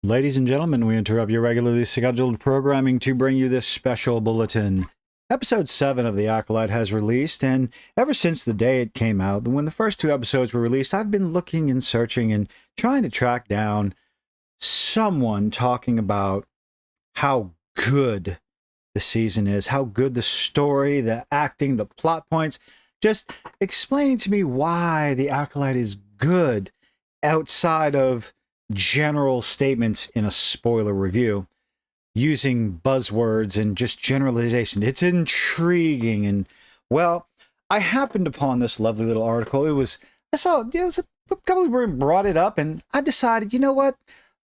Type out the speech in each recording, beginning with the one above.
Ladies and gentlemen, we interrupt your regularly scheduled programming to bring you this special bulletin. Episode 7 of The Acolyte has released, and ever since the day it came out, when the first two episodes were released, I've been looking and searching and trying to track down someone talking about how good the season is, how good the story, the acting, the plot points, just explaining to me why The Acolyte is good outside of general statements in a spoiler review using buzzwords and just generalization. It's intriguing. And well, I happened upon this lovely little article. I saw, it was a couple of people brought it up, and I decided, you know what?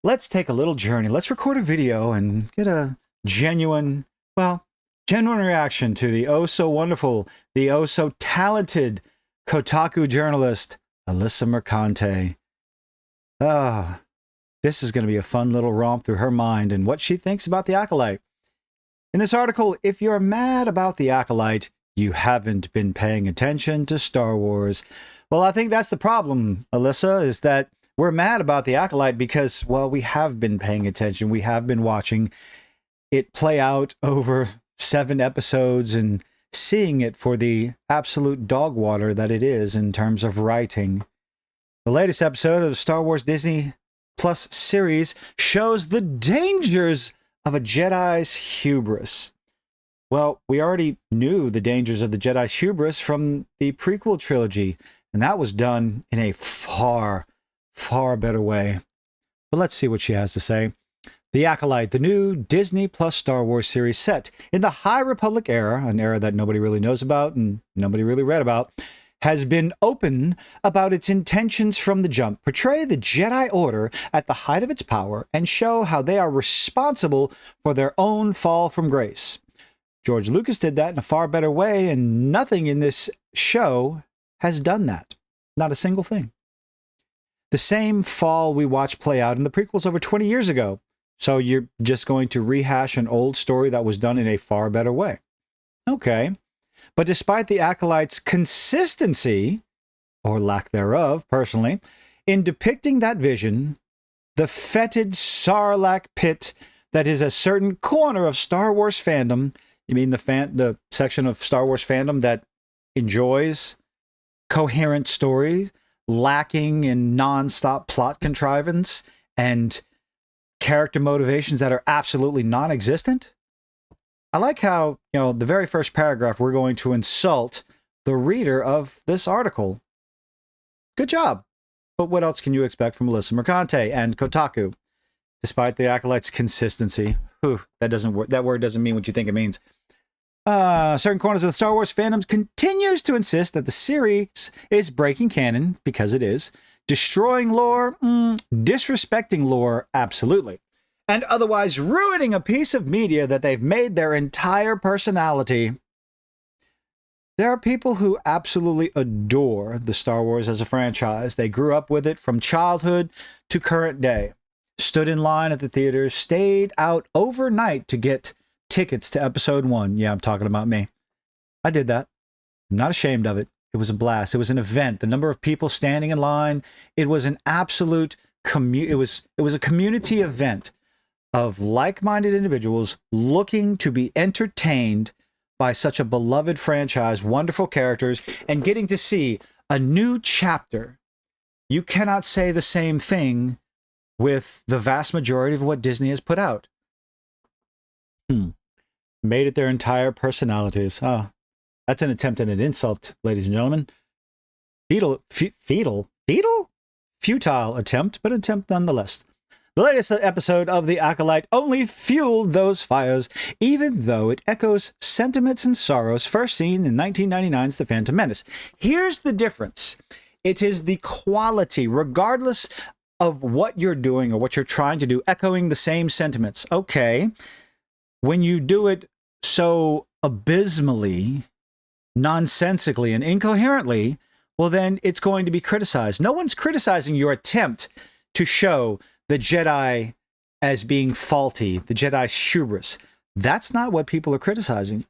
Let's take a little journey. Let's record a video and get a genuine reaction to the oh so wonderful, the oh so talented Kotaku journalist, Alyssa Mercante. This is going to be a fun little romp through her mind and what she thinks about The Acolyte. In this article, if you're mad about The Acolyte, you haven't been paying attention to Star Wars. Well, I think that's the problem, Alyssa, is that we're mad about The Acolyte because, well, we have been paying attention. We have been watching it play out over 7 episodes and seeing it for the absolute dog water that it is in terms of writing. The latest episode of Star Wars Disney Plus series shows the dangers of a Jedi's hubris. Well, we already knew the dangers of the Jedi's hubris from the prequel trilogy, and that was done in a far, far better way. But let's see what she has to say. The Acolyte, the new Disney Plus Star Wars series set in the High Republic era, an era that nobody really knows about and nobody really read about, has been open about its intentions from the jump, portray the Jedi Order at the height of its power, and show how they are responsible for their own fall from grace. George Lucas did that in a far better way, and nothing in this show has done that. Not a single thing. The same fall we watched play out in the prequels over 20 years ago. So you're just going to rehash an old story that was done in a far better way. Okay. But despite the Acolyte's consistency, or lack thereof, personally, in depicting that vision, the fetid Sarlacc pit that is a certain corner of Star Wars fandom, you mean the section of Star Wars fandom that enjoys coherent stories, lacking in non-stop plot contrivance, and character motivations that are absolutely non-existent? I like how, the very first paragraph, we're going to insult the reader of this article. Good job. But what else can you expect from Alyssa Mercante and Kotaku? Despite the Acolyte's consistency. That word doesn't mean what you think it means. Certain corners of the Star Wars fandoms continues to insist that the series is breaking canon, because it is. Destroying lore? Disrespecting lore? Absolutely. And otherwise ruining a piece of media that they've made their entire personality. There are people who absolutely adore the Star Wars as a franchise. They grew up with it from childhood to current day. Stood in line at the theaters, stayed out overnight to get tickets to episode 1. Yeah, I'm talking about me. I did that. I'm not ashamed of it. It was a blast. It was an event. The number of people standing in line, it was an absolute it was a community event of like-minded individuals looking to be entertained by such a beloved franchise, wonderful characters, and getting to see a new chapter. You cannot say the same thing with the vast majority of what Disney has put out. Made it their entire personalities. That's an attempt at an insult, ladies and gentlemen. Futile attempt, but attempt nonetheless. The latest episode of The Acolyte only fueled those fires, even though it echoes sentiments and sorrows first seen in 1999's The Phantom Menace. Here's the difference. It is the quality, regardless of what you're doing or what you're trying to do, echoing the same sentiments. Okay, when you do it so abysmally, nonsensically, and incoherently, well, then it's going to be criticized. No one's criticizing your attempt to show the Jedi as being faulty, the Jedi's hubris. That's not what people are criticizing.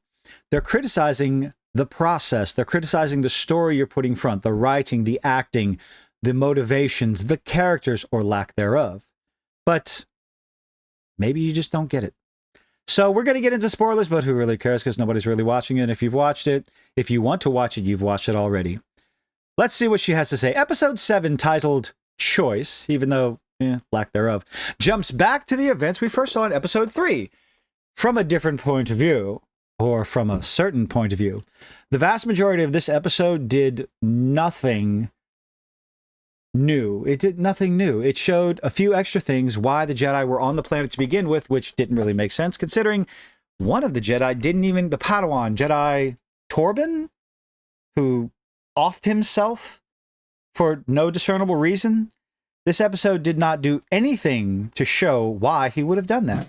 They're criticizing the process. They're criticizing the story you're putting front, the writing, the acting, the motivations, the characters, or lack thereof. But maybe you just don't get it. So we're going to get into spoilers, but who really cares because nobody's really watching it. If you've watched it, if you want to watch it, you've watched it already. Let's see what she has to say. Episode 7, titled Choice, even though, lack thereof, jumps back to the events we first saw in episode 3 from a different point of view, or from a certain point of view. The vast majority of this episode did nothing new. It did nothing new. It showed a few extra things why the Jedi were on the planet to begin with, which didn't really make sense considering one of the Jedi didn't even, the Padawan, Jedi Torben, who offed himself for no discernible reason. This episode did not do anything to show why he would have done that.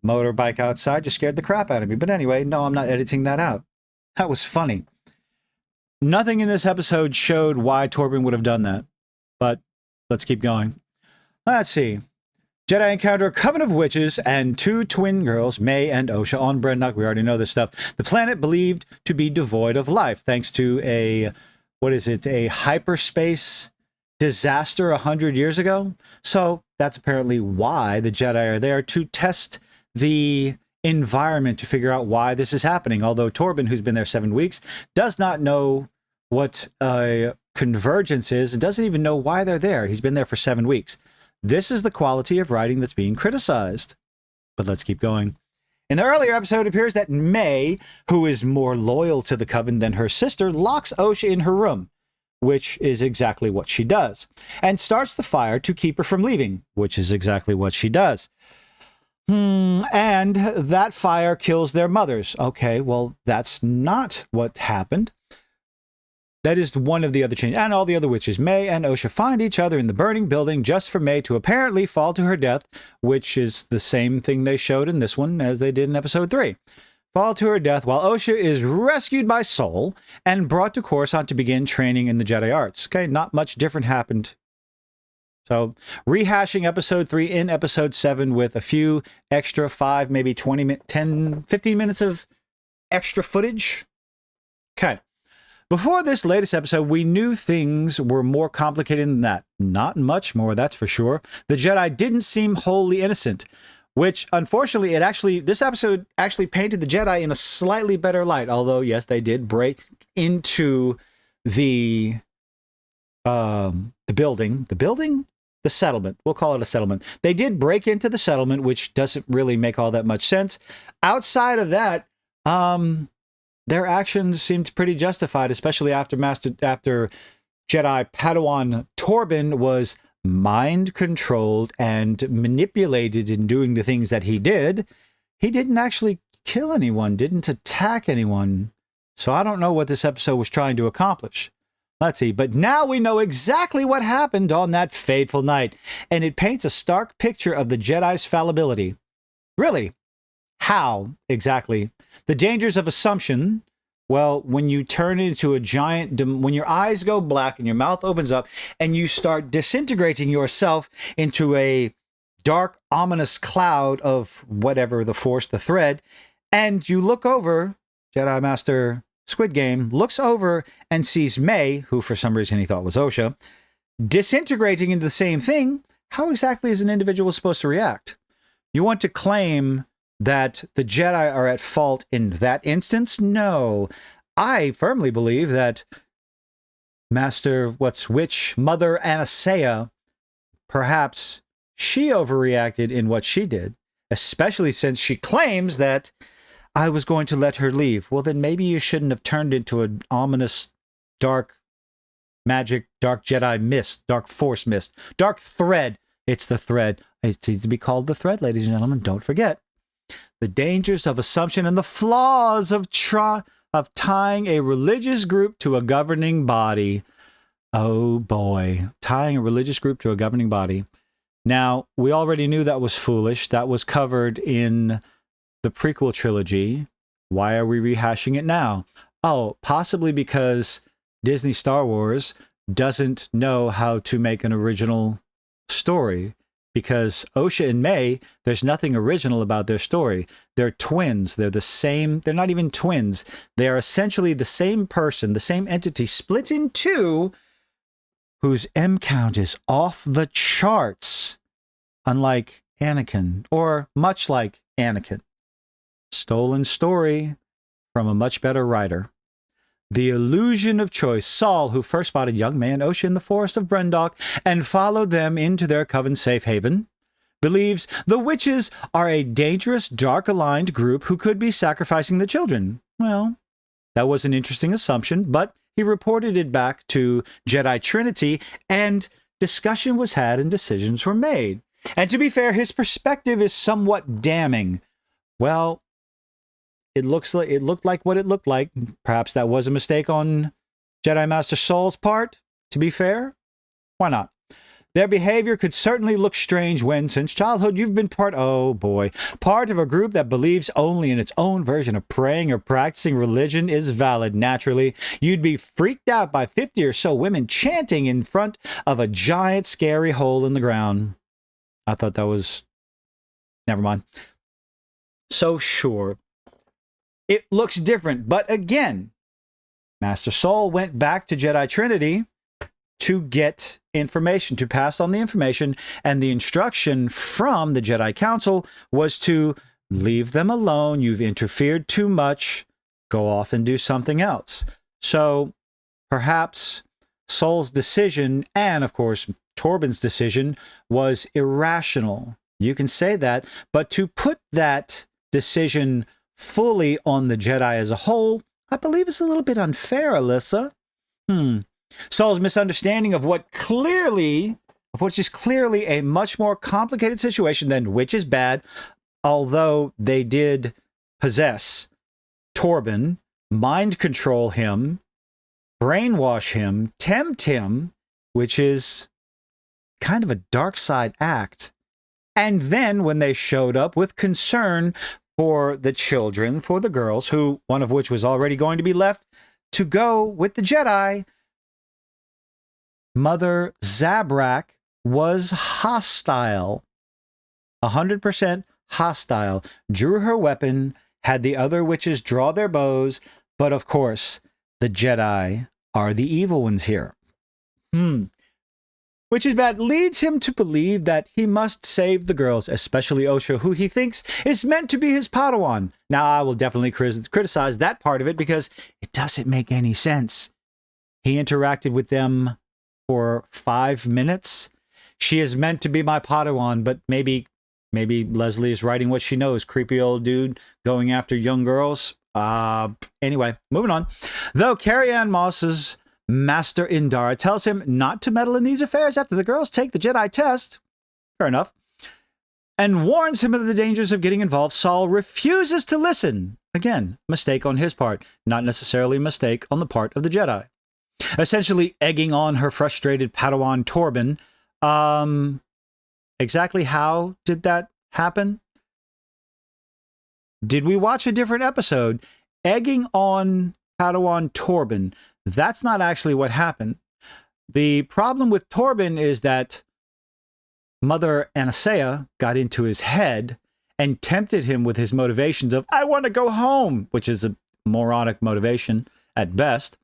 Motorbike outside just scared the crap out of me. But anyway, no, I'm not editing that out. That was funny. Nothing in this episode showed why Torben would have done that. But let's keep going. Let's see. Jedi encounter a coven of witches and 2 twin girls, May and Osha, on Brennuk. We already know this stuff. The planet believed to be devoid of life, thanks to a, a hyperspace disaster 100 years ago. So that's apparently why the Jedi are there, to test the environment to figure out why this is happening. Although Torben, who's been there 7 weeks, does not know what convergence is and doesn't even know why they're there. He's been there for 7 weeks. This is the quality of writing that's being criticized. But let's keep going. In the earlier episode, it appears that May, who is more loyal to the Coven than her sister, locks Osha in her room, which is exactly what she does, and starts the fire to keep her from leaving, which is exactly what she does. And that fire kills their mothers. Okay, well, that's not what happened. That is one of the other changes. And all the other witches, May and Osha, find each other in the burning building just for May to apparently fall to her death, which is the same thing they showed in this one as they did in episode 3. Fall to her death while Osha is rescued by Sol and brought to Coruscant to begin training in the Jedi arts. Okay, not much different happened. So, rehashing episode 3 in episode 7 with a few extra 5, maybe 20, 10, 15 minutes of extra footage. Okay. Before this latest episode, we knew things were more complicated than that. Not much more, that's for sure. The Jedi didn't seem wholly innocent, which, unfortunately, this episode actually painted the Jedi in a slightly better light. Although, yes, they did break into the building. The settlement. We'll call it a settlement. They did break into the settlement, which doesn't really make all that much sense. Outside of that, their actions seemed pretty justified, especially after Jedi Padawan Torben was mind-controlled and manipulated in doing the things that he did. He didn't actually kill anyone, didn't attack anyone. So I don't know what this episode was trying to accomplish. Let's see, but now we know exactly what happened on that fateful night, and it paints a stark picture of the Jedi's fallibility. Really? How, exactly? The dangers of assumption, well, when you turn into a giant, when your eyes go black and your mouth opens up, and you start disintegrating yourself into a dark, ominous cloud of whatever, the Force, the thread, and you look over, Jedi Master Squid Game looks over and sees May, who for some reason he thought was Osha, disintegrating into the same thing. How exactly is an individual supposed to react? You want to claim that the Jedi are at fault in that instance? No. I firmly believe that Witch Mother Anastasia, perhaps she overreacted in what she did, especially since she claims that I was going to let her leave. Well, then maybe you shouldn't have turned into an ominous, dark magic, dark Jedi mist, dark Force mist, dark thread. It's the thread. It needs to be called the thread, ladies and gentlemen. Don't forget. The dangers of assumption and the flaws of tying a religious group to a governing body. Oh boy, tying a religious group to a governing body. Now, we already knew that was foolish. That was covered in the prequel trilogy. Why are we rehashing it now? Oh, possibly because Disney Star Wars doesn't know how to make an original story. Because Osha and May, there's nothing original about their story. They're twins. They're the same. They're not even twins. They are essentially the same person, the same entity, split in two, whose M count is off the charts. unlike Anakin, or much like Anakin. Stolen story from a much better writer. The illusion of choice. Saul, who first spotted young May and Osha in the forest of Brendok and followed them into their coven safe haven, believes the witches are a dangerous, dark-aligned group who could be sacrificing the children. Well, that was an interesting assumption, but he reported it back to Jedi Trinity, and discussion was had and decisions were made. And to be fair, his perspective is somewhat damning. Well, it looked like what it looked like. Perhaps that was a mistake on Jedi Master Saul's part, to be fair. Why not? Their behavior could certainly look strange when, since childhood, you've been part of a group that believes only in its own version of praying or practicing religion is valid. Naturally, you'd be freaked out by 50 or so women chanting in front of a giant, scary hole in the ground. I thought that was... Never mind. So sure, it looks different, but again, Master Saul went back to Jedi Trinity to get information, to pass on the information, and the instruction from the Jedi Council was to leave them alone. You've interfered too much. Go off and do something else. So perhaps Saul's decision, and of course Torben's decision, was irrational. You can say that, but to put that decision fully on the Jedi as a whole, I believe is a little bit unfair, Alyssa. Saul's misunderstanding of which is clearly a much more complicated situation than which is bad, although they did possess Torben, mind control him, brainwash him, tempt him, which is kind of a dark side act. And then when they showed up with concern for the children, for the girls, who one of which was already going to be left to go with the Jedi, Mother Zabrak was hostile. 100% hostile. Drew her weapon, had the other witches draw their bows, but of course, the Jedi are the evil ones here. Which is bad. Leads him to believe that he must save the girls, especially Osha, who he thinks is meant to be his Padawan. Now, I will definitely criticize that part of it because it doesn't make any sense. He interacted with them for 5 minutes. She is meant to be my Padawan, but maybe Leslie is writing what she knows. Creepy old dude going after young girls. Anyway, moving on. Though Carrie-Anne Moss's Master Indara tells him not to meddle in these affairs after the girls take the Jedi test. Fair enough. And warns him of the dangers of getting involved. Saul refuses to listen. Again, mistake on his part, not necessarily a mistake on the part of the Jedi. Essentially egging on her frustrated Padawan Torben. Exactly how did that happen? Did we watch a different episode? Egging on Padawan Torben. That's not actually what happened. The problem with Torben is that Mother Anastasia got into his head and tempted him with his motivations of, I want to go home, which is a moronic motivation at best.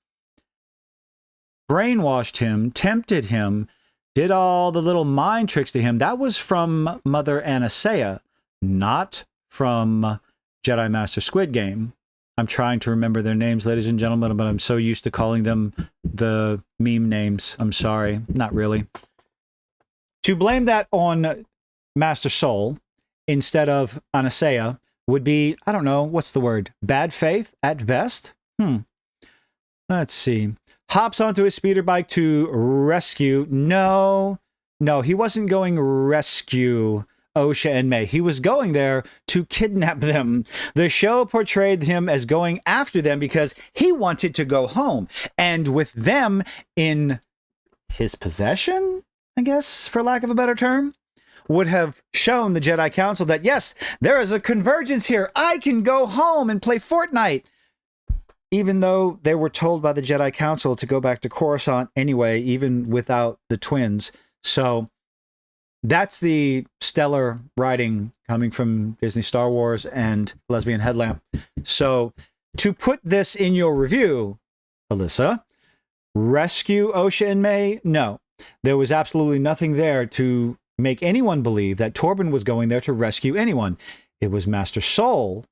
Brainwashed him, tempted him, did all the little mind tricks to him. That was from Mother Anastasia, not from Jedi Master Squid Game. I'm trying to remember their names, ladies and gentlemen, but I'm so used to calling them the meme names. I'm sorry. Not really. To blame that on Master Soul instead of Anastasia would be, I don't know, what's the word? Bad faith at best? Let's see. Hops onto his speeder bike to rescue. No, he wasn't going rescue Osha and May. He was going there to kidnap them. The show portrayed him as going after them because he wanted to go home. And with them in his possession, I guess, for lack of a better term, would have shown the Jedi Council that, yes, there is a convergence here. I can go home and play Fortnite. Even though they were told by the Jedi Council to go back to Coruscant anyway, even without the twins. So that's the stellar writing coming from Disney Star Wars and Lesbian Headlamp. So to put this in your review, Alyssa, rescue Osha and May? No. There was absolutely nothing there to make anyone believe that Torben was going there to rescue anyone. It was Master Soul,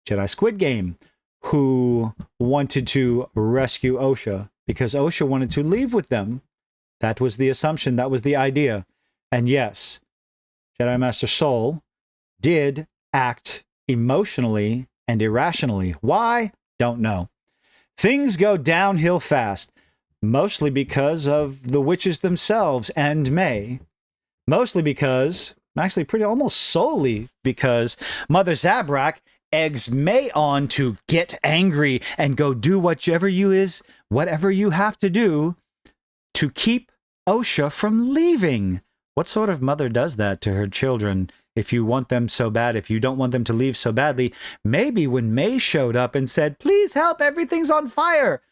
Jedi Squid Game, who wanted to rescue Osha because Osha wanted to leave with them. That was the assumption. That was the idea. And yes, Jedi Master Soul did act emotionally and irrationally. Why? Don't know. Things go downhill fast, mostly because of the witches themselves and May. Mostly because, actually pretty almost solely because Mother Zabrak eggs May on to get angry and go do whatever you have to do to keep Osha from leaving. What sort of mother does that to her children? If you want them so bad, if you don't want them to leave so badly, maybe when May showed up and said, please help, everything's on fire,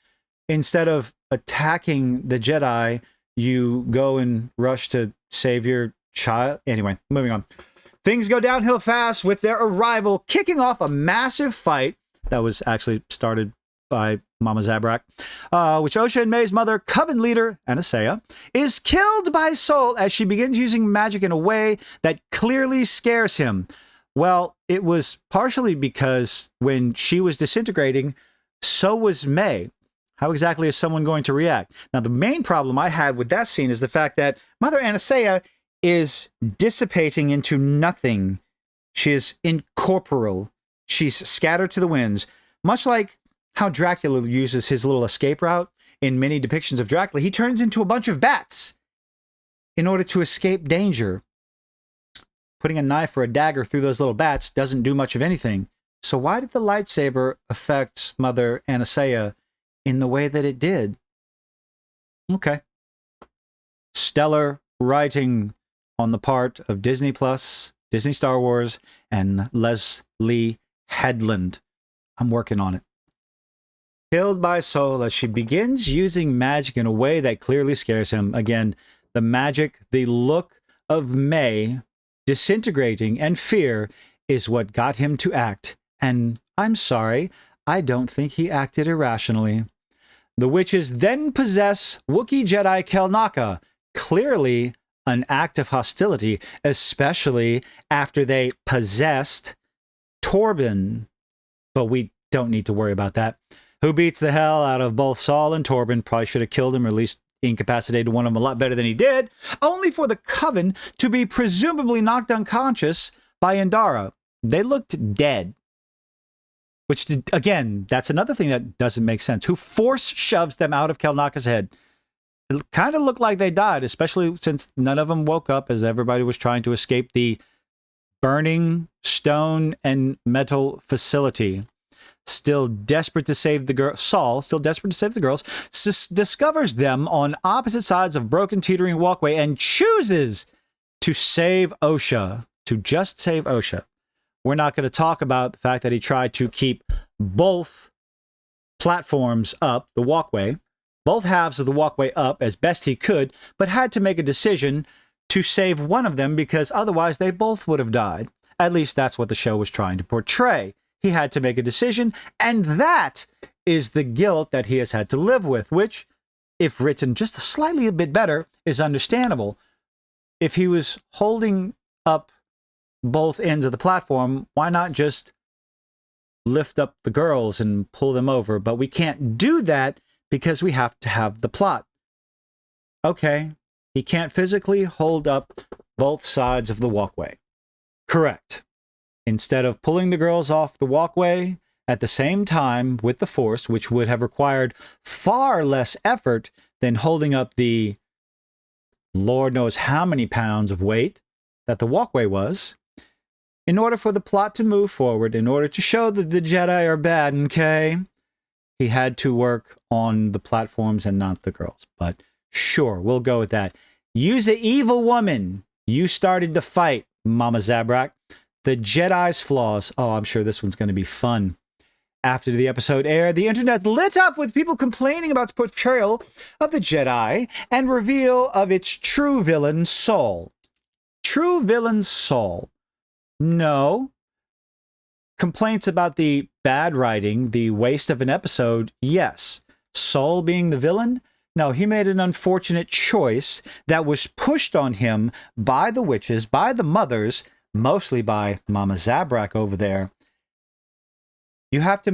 instead of attacking the Jedi, you go and rush to save your child. Anyway, moving on. Things go downhill fast with their arrival, kicking off a massive fight that was actually started by Mama Zabrak, which Osha and May's mother, Coven leader Anastasia, is killed by Soul as she begins using magic in a way that clearly scares him. Well, it was partially because when she was disintegrating, so was May. How exactly is someone going to react? Now, the main problem I had with that scene is the fact that Mother Anastasia is dissipating into nothing. She is incorporeal. She's scattered to the winds, much like how Dracula uses his little escape route in many depictions of Dracula. He turns into a bunch of bats in order to escape danger. Putting a knife or a dagger through those little bats doesn't do much of anything. So why did the lightsaber affect Mother Anastasia in the way that it did? Okay. Stellar writing on the part of Disney Plus, Disney Star Wars, and Leslie Headland. I'm working on it. Killed by Soul as she begins using magic in a way that clearly scares him. Again, the magic, the look of May disintegrating and fear is what got him to act. And I'm sorry, I don't think he acted irrationally. The witches then possess Wookiee Jedi Kelnaka, clearly an act of hostility, especially after they possessed Torben. But we don't need to worry about that. Who beats the hell out of both Saul and Torben. Probably should have killed him or at least incapacitated one of them a lot better than he did, only for the Coven to be presumably knocked unconscious by Indara. They looked dead. Which, again, that's another thing that doesn't make sense. Who force shoves them out of Kelnaka's head? It kind of looked like they died, especially since none of them woke up as everybody was trying to escape the burning stone and metal facility. Still desperate to save the girl, Saul, still desperate to save the girls, discovers them on opposite sides of broken teetering walkway and chooses to save Osha, to just save Osha. We're not going to talk about the fact that he tried to keep both platforms up, the walkway, both halves of the walkway up as best he could, but had to make a decision to save one of them because otherwise they both would have died. At least that's what the show was trying to portray. He had to make a decision, and that is the guilt that he has had to live with, which, if written just slightly a bit better, is understandable. If he was holding up both ends of the platform, why not just lift up the girls and pull them over? But we can't do that because we have to have the plot. Okay, he can't physically hold up both sides of the walkway. Correct. Instead of pulling the girls off the walkway at the same time with the Force, which would have required far less effort than holding up the Lord knows how many pounds of weight that the walkway was, in order for the plot to move forward, in order to show that the Jedi are bad, okay, he had to work on the platforms and not the girls. But sure, we'll go with that. Use the evil woman. You started the fight, Mama Zabrak. The Jedi's flaws. Oh, I'm sure this one's going to be fun. After the episode aired, the internet lit up with people complaining about the portrayal of the Jedi and reveal of its true villain, Saul. True villain, Saul. No. Complaints about the bad writing, the waste of an episode, yes. Saul being the villain, No, he made an unfortunate choice that was pushed on him by the witches, by the mothers, mostly by Mama Zabrak over there. You had to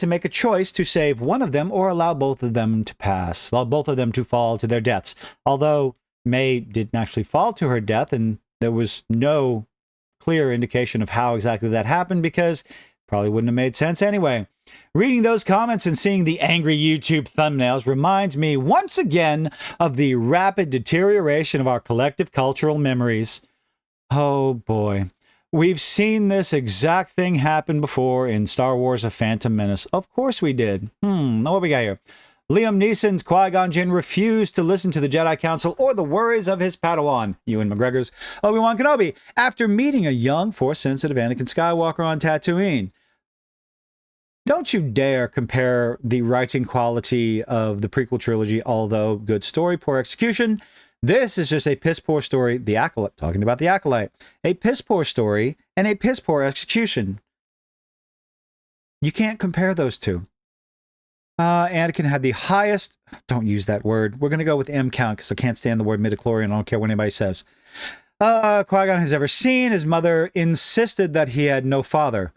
make a choice to save one of them or allow both of them to pass, allow both of them to fall to their deaths. Although May didn't actually fall to her death, and there was no clear indication of how exactly that happened, because probably wouldn't have made sense anyway. Reading those comments and seeing the angry YouTube thumbnails reminds me once again of the rapid deterioration of our collective cultural memories. Oh boy. We've seen this exact thing happen before in Star Wars: A Phantom Menace. Of course we did. What we got here? Liam Neeson's Qui-Gon Jinn refused to listen to the Jedi Council or the worries of his Padawan, Ewan McGregor's Obi-Wan Kenobi, after meeting a young, Force-sensitive Anakin Skywalker on Tatooine. Don't you dare compare the writing quality of the prequel trilogy, although good story, poor execution. This is just a piss-poor story, The Acolyte, talking about The Acolyte. A piss-poor story and a piss-poor execution. You can't compare those two. Anakin had the highest, don't use that word, we're going to go with M count because I can't stand the word midichlorian, I don't care what anybody says. Qui-Gon has ever seen. His mother insisted that he had no father.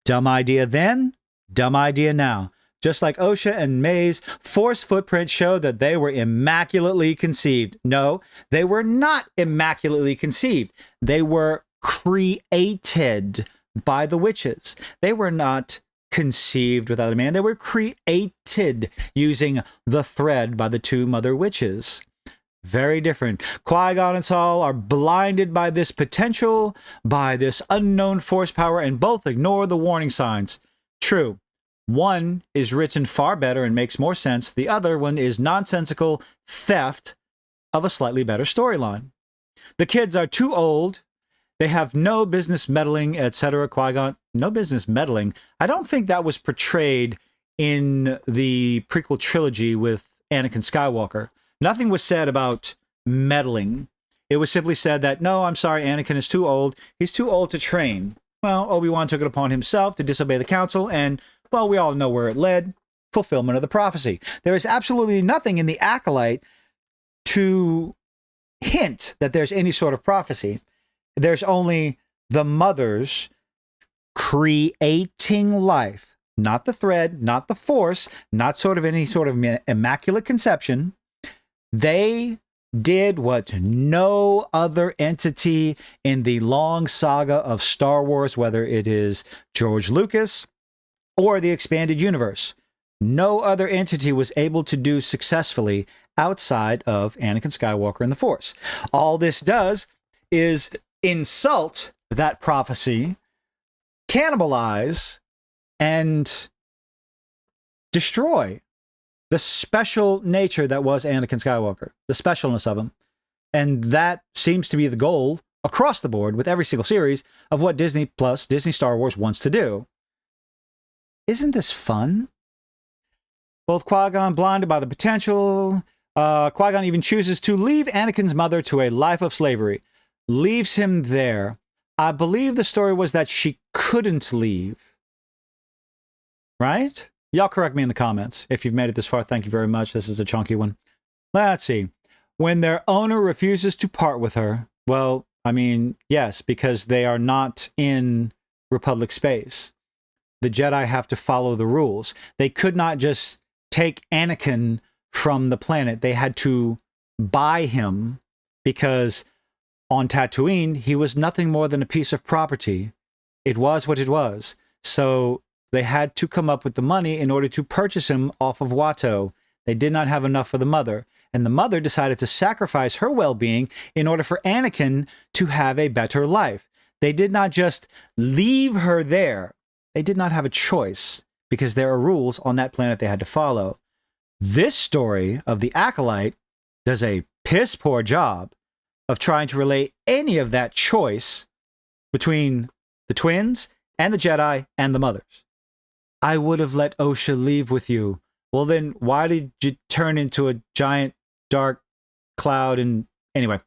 Dumb idea then, dumb idea now. Just like Osha and May's Force footprint showed that they were immaculately conceived. No, they were not immaculately conceived. They were created by the witches. They were not conceived without a man. They were created using the thread by the two mother witches. Very different. Qui-Gon and Saul are blinded by this potential, by this unknown force power, and both ignore the warning signs. True. One is written far better and makes more sense. The other one is nonsensical theft of a slightly better storyline. The kids are too old. They have no business meddling, etc. Qui-Gon, no business meddling. I don't think that was portrayed in the prequel trilogy with Anakin Skywalker. Nothing was said about meddling. It was simply said that, no, I'm sorry, Anakin is too old. He's too old to train. Well, Obi-Wan took it upon himself to disobey the council, and, well, we all know where it led. Fulfillment of the prophecy. There is absolutely nothing in the Acolyte to hint that there's any sort of prophecy. There's only the mothers creating life, not the thread, not the force, not sort of any sort of immaculate conception. They did what no other entity in the long saga of Star Wars, whether it is George Lucas or the expanded universe, no other entity was able to do successfully outside of Anakin Skywalker and the Force. All this does is insult that prophecy, cannibalize, and destroy the special nature that was Anakin Skywalker, the specialness of him. And that seems to be the goal across the board with every single series of what Disney Plus, Disney Star Wars wants to do. Isn't this fun? Both Qui-Gon blinded by the potential. Qui-Gon even chooses to leave Anakin's mother to a life of slavery. Leaves him there. I believe the story was that she couldn't leave. Right? Y'all correct me in the comments. If you've made it this far, thank you very much. This is a chunky one. Let's see. When their owner refuses to part with her, well, I mean, yes, because they are not in Republic space. The Jedi have to follow the rules. They could not just take Anakin from the planet. They had to buy him because on Tatooine, he was nothing more than a piece of property. It was what it was. So they had to come up with the money in order to purchase him off of Watto. They did not have enough for the mother. And the mother decided to sacrifice her well-being in order for Anakin to have a better life. They did not just leave her there. They did not have a choice because there are rules on that planet they had to follow. This story of the Acolyte does a piss-poor job of trying to relay any of that choice between the twins and the Jedi and the mothers. I would have let Osha leave with you. Well, then why did you turn into a giant dark cloud? And anyway,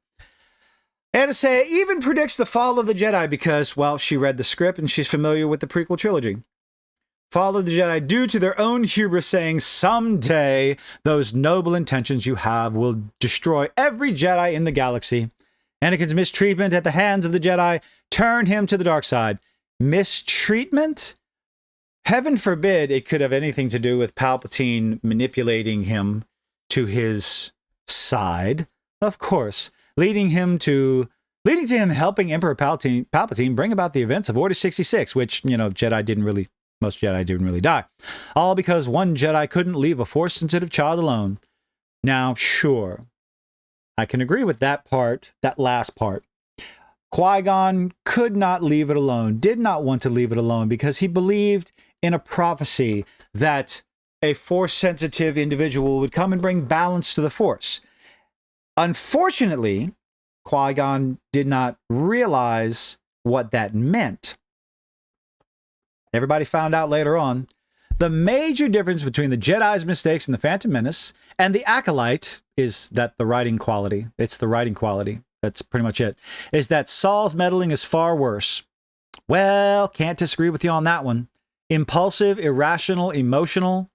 Anasea even predicts the fall of the Jedi because, well, she read the script and she's familiar with the prequel trilogy. follow the Jedi due to their own hubris, saying someday those noble intentions you have will destroy every Jedi in the galaxy. Anakin's mistreatment at the hands of the Jedi turn him to the dark side. Mistreatment? Heaven forbid it could have anything to do with Palpatine manipulating him to his side. Of course, leading to him helping Emperor Palpatine bring about the events of Order 66, which, most Jedi didn't really die. All because one Jedi couldn't leave a Force-sensitive child alone. Now, sure, I can agree with that part, that last part. Qui-Gon could not leave it alone, did not want to leave it alone, because he believed in a prophecy that a Force-sensitive individual would come and bring balance to the Force. Unfortunately, Qui-Gon did not realize what that meant. Everybody found out later on. The major difference between the Jedi's mistakes in The Phantom Menace and the Acolyte is that the writing quality. It's the writing quality. That's pretty much it. Is that Saul's meddling is far worse. Well, can't disagree with you on that one. Impulsive, irrational, emotional,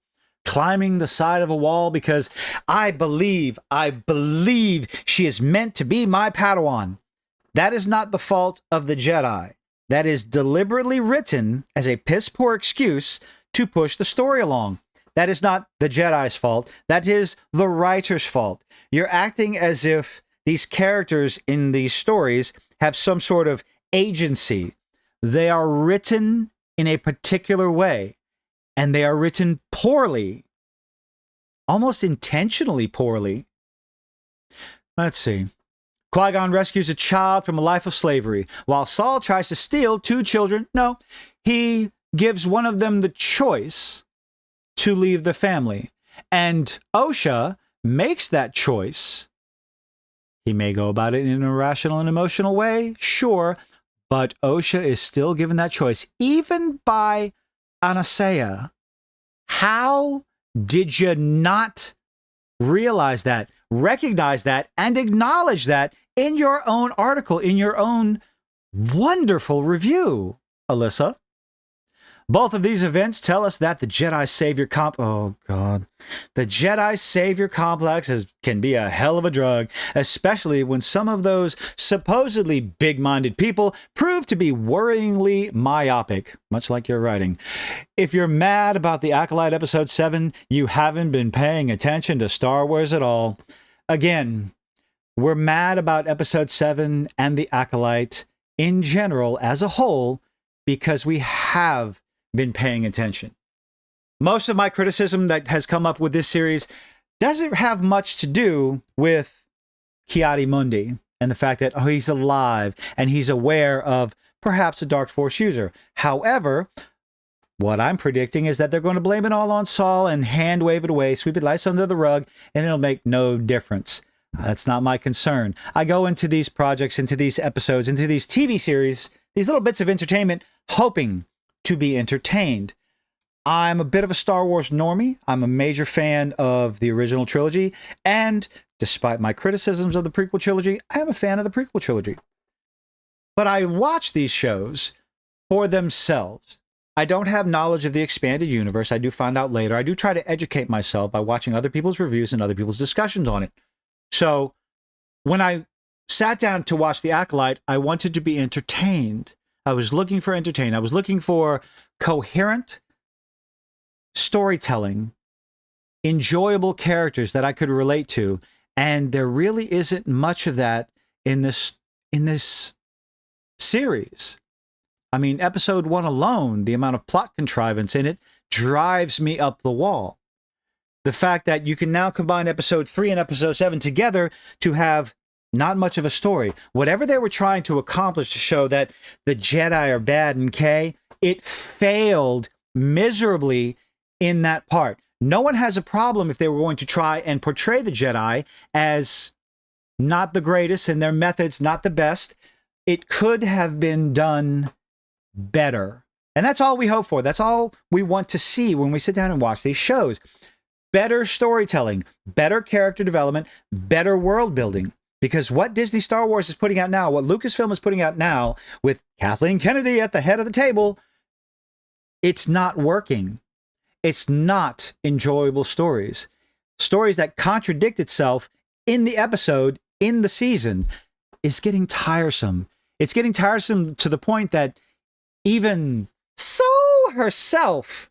climbing the side of a wall because I believe she is meant to be my Padawan. That is not the fault of the Jedi. That is deliberately written as a piss-poor excuse to push the story along. That is not the Jedi's fault. That is the writer's fault. You're acting as if these characters in these stories have some sort of agency. They are written in a particular way, and they are written poorly, almost intentionally poorly. Let's see. Qui-Gon rescues a child from a life of slavery, while Saul tries to steal 2 children. No, he gives one of them the choice to leave the family. And Osha makes that choice. He may go about it in an irrational and emotional way, sure, but Osha is still given that choice, even by Anasea. How did you not realize that, recognize that, and acknowledge that in your own article, in your own wonderful review, Alyssa? Both of these events tell us that the Jedi Savior the Jedi Savior complex can be a hell of a drug, especially when some of those supposedly big-minded people prove to be worryingly myopic, much like your writing. If you're mad about the Acolyte Episode 7, you haven't been paying attention to Star Wars at all. Again, we're mad about Episode 7 and the Acolyte in general as a whole because we have been paying attention. Most of my criticism that has come up with this series doesn't have much to do with Ki-Adi-Mundi and the fact that, he's alive and he's aware of perhaps a Dark Force user. However, what I'm predicting is that they're going to blame it all on Saul and hand wave it away, sweep it lice under the rug, and it'll make no difference. That's not my concern. I go into these projects, into these episodes, into these TV series, these little bits of entertainment, hoping to be entertained. I'm a bit of a Star Wars normie. I'm a major fan of the original trilogy, and despite my criticisms of the prequel trilogy, I am a fan of the prequel trilogy. But I watch these shows for themselves. I don't have knowledge of the expanded universe. I do find out later. I do try to educate myself by watching other people's reviews and other people's discussions on it. So when I sat down to watch The Acolyte, I wanted to be entertained. I was looking for entertainment. I was looking for coherent storytelling, enjoyable characters that I could relate to, and there really isn't much of that in this series. I mean, episode 1 alone, the amount of plot contrivance in it drives me up the wall. The fact that you can now combine episode 3 and episode 7 together to have not much of a story. Whatever they were trying to accomplish to show that the Jedi are bad in K, it failed miserably in that part. No one has a problem if they were going to try and portray the Jedi as not the greatest and their methods not the best. It could have been done better. And that's all we hope for. That's all we want to see when we sit down and watch these shows. Better storytelling, better character development, better world building. Because what Disney Star Wars is putting out now, what Lucasfilm is putting out now, with Kathleen Kennedy at the head of the table, it's not working. It's not enjoyable stories. Stories that contradict itself in the episode, in the season, is getting tiresome. It's getting tiresome to the point that even Soul herself,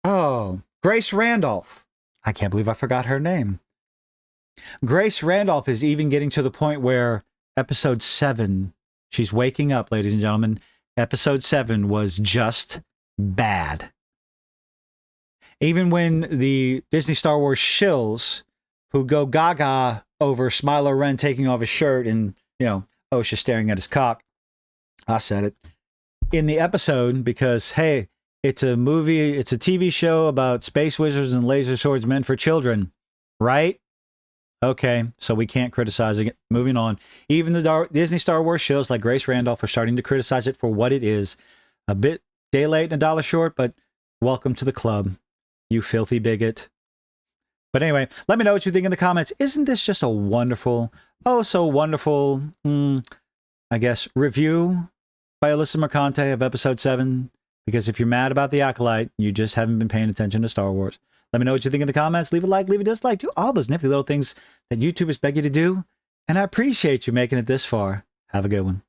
Grace Randolph, I can't believe I forgot her name. Grace Randolph is even getting to the point where episode 7, she's waking up, ladies and gentlemen. Episode 7 was just bad. Even when the Disney Star Wars shills who go gaga over Smiler Ren taking off his shirt and, Osha staring at his cock. I said it. In the episode, because, hey, it's a movie, it's a TV show about space wizards and laser swords meant for children, right? Okay, so we can't criticize it. Moving on. Even the Disney Star Wars shows like Grace Randolph are starting to criticize it for what it is. A bit day late and a dollar short, but welcome to the club, you filthy bigot. But anyway, let me know what you think in the comments. Isn't this just a wonderful, oh so wonderful, I guess, review by Alyssa Mercante of episode 7? Because if you're mad about the Acolyte, you just haven't been paying attention to Star Wars. Let me know what you think in the comments. Leave a like, leave a dislike. Do all those nifty little things that YouTubers beg you to do. And I appreciate you making it this far. Have a good one.